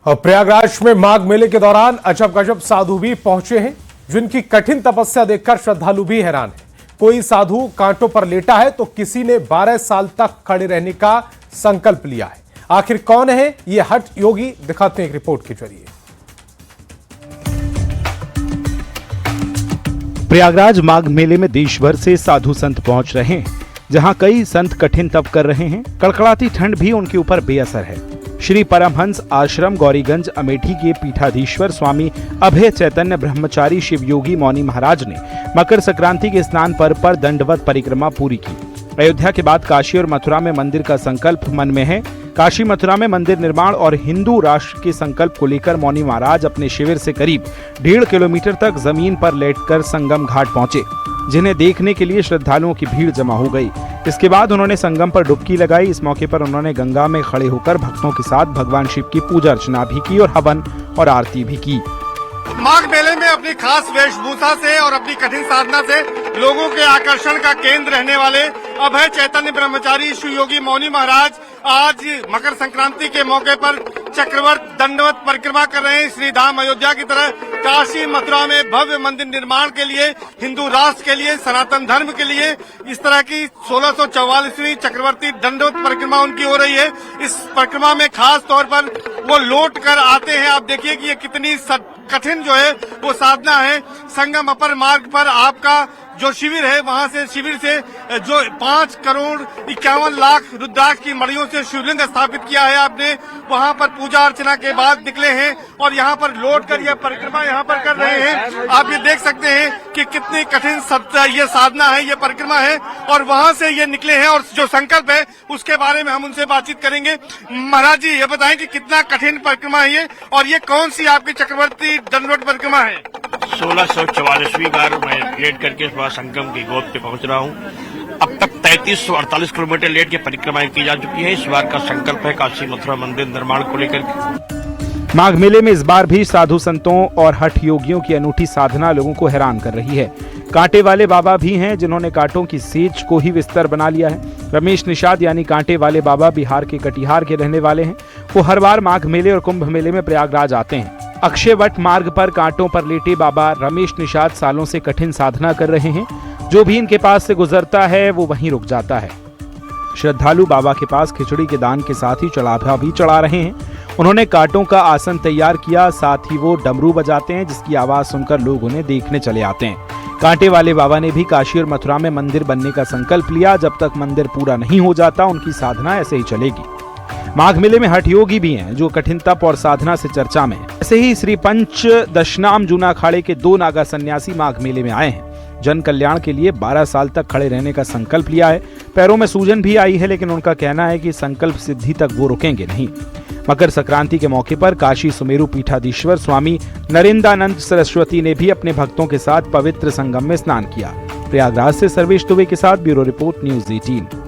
और प्रयागराज में माघ मेले के दौरान अजब गजब साधु भी पहुंचे हैं, जिनकी कठिन तपस्या देखकर श्रद्धालु भी हैरान है। कोई साधु कांटों पर लेटा है तो किसी ने 12 साल तक खड़े रहने का संकल्प लिया है। आखिर कौन है ये हठ योगी, दिखाते हैं एक रिपोर्ट के जरिए। प्रयागराज माघ मेले में देश भर से साधु संत पहुंच रहे हैं, जहां कई संत कठिन तप कर रहे हैं। कड़कड़ाती ठंड भी उनके ऊपर बेअसर है। श्री परमहंस आश्रम गौरीगंज अमेठी के पीठाधीश्वर स्वामी अभय चैतन्य ब्रह्मचारी शिव योगी मौनी महाराज ने मकर संक्रांति के स्नान पर्व पर दंडवत परिक्रमा पूरी की। अयोध्या के बाद काशी और मथुरा में मंदिर का संकल्प मन में है। काशी मथुरा में मंदिर निर्माण और हिंदू राष्ट्र के संकल्प को लेकर मौनी महाराज अपने शिविर से करीब 1.5 किलोमीटर तक जमीन पर लेटकर संगम घाट पहुंचे, जिन्हें देखने के लिए श्रद्धालुओं की भीड़ जमा हो गई। इसके बाद उन्होंने संगम पर डुबकी लगाई। इस मौके पर उन्होंने गंगा में खड़े होकर भक्तों के साथ भगवान शिव की पूजा अर्चना भी की और हवन और आरती भी की। माघ मेले में अपनी खास वेशभूषा से और अपनी कठिन साधना से लोगों के आकर्षण का केंद्र रहने वाले अभय चैतन्य ब्रह्मचारी शिव योगी मौनी महाराज आज मकर संक्रांति के मौके पर चक्रवर्त दंडवत परिक्रमा कर रहे हैं। श्री धाम अयोध्या की तरह काशी मथुरा में भव्य मंदिर निर्माण के लिए, हिंदू राष्ट्र के लिए, सनातन धर्म के लिए इस तरह की 1644वीं चक्रवर्ती दंडवत परिक्रमा उनकी हो रही है। इस परिक्रमा में खास तौर पर वो लौट कर आते हैं। आप देखिए कि ये कितनी कठिन जो है वो साधना है। संगम अपर मार्ग पर आपका जो शिविर है, वहां से शिविर से जो 5,51,00,000 रुद्राक्ष की मड़ियों से शिवलिंग स्थापित किया है आपने, वहां पर पूजा अर्चना के बाद निकले हैं और यहां पर लौट कर यह परिक्रमा यहां पर कर रहे हैं। आप ये देख सकते हैं कि कितनी कठिन ये साधना है, ये परिक्रमा है और वहां से ये निकले हैं और जो संकल्प है उसके बारे में हम उनसे बातचीत करेंगे। महाराज जी, ये बताएं कि कितना कठिन परिक्रमा है ये और ये कौन सी आपकी चक्रवर्ती दंडवत परिक्रमा है? 1644वीं बार मैं लेट करके संगम की गोद पे पहुंच रहा हूं। अब तक 3348 किलोमीटर लेट के परिक्रमाएं की जा चुकी है। इस बार का संकल्प है काशी मथुरा मंदिर निर्माण को लेकर। माघ मेले में इस बार भी साधु संतों और हठ योगियों की अनूठी साधना लोगों को हैरान कर रही है। कांटे वाले बाबा भी हैं, जिन्होंने कांटों की सेज को ही विस्तर बना लिया है। रमेश निषाद यानी कांटे वाले बाबा बिहार के कटिहार के रहने वाले हैं। वो हर बार माघ मेले और कुंभ मेले में प्रयागराज आते हैं। अक्षय वट मार्ग पर कांटों पर लेटे बाबा रमेश निषाद सालों से कठिन साधना कर रहे हैं। जो भी इनके पास से गुजरता है वो वहीं रुक जाता है। श्रद्धालु बाबा के पास खिचड़ी के दान के साथ ही चढ़ावा भी चढ़ा रहे हैं। उन्होंने कांटों का आसन तैयार किया, साथ ही वो डमरू बजाते हैं, जिसकी आवाज सुनकर लोग उन्हें देखने चले आते हैं। कांटे वाले बाबा ने भी काशी और मथुरा में मंदिर बनने का संकल्प लिया। जब तक मंदिर पूरा नहीं हो जाता उनकी साधना ऐसे ही चलेगी। माघ मेले में हठ योगी भी हैं, जो कठिन तप और साधना से चर्चा में है। ऐसे ही श्री पंच दशनाम जूना अखाड़े के 2 नागा सन्यासी माघ मेले में आए हैं। जन कल्याण के लिए 12 साल तक खड़े रहने का संकल्प लिया है। पैरों में सूजन भी आई है, लेकिन उनका कहना है कि संकल्प सिद्धि तक वो रुकेंगे नहीं। मकर संक्रांति के मौके पर काशी सुमेरु पीठाधीश्वर स्वामी नरेंद्रानंद सरस्वती ने भी अपने भक्तों के साथ पवित्र संगम में स्नान किया। प्रयागराज से सर्वेश दुबे के साथ ब्यूरो रिपोर्ट, न्यूज़ 18।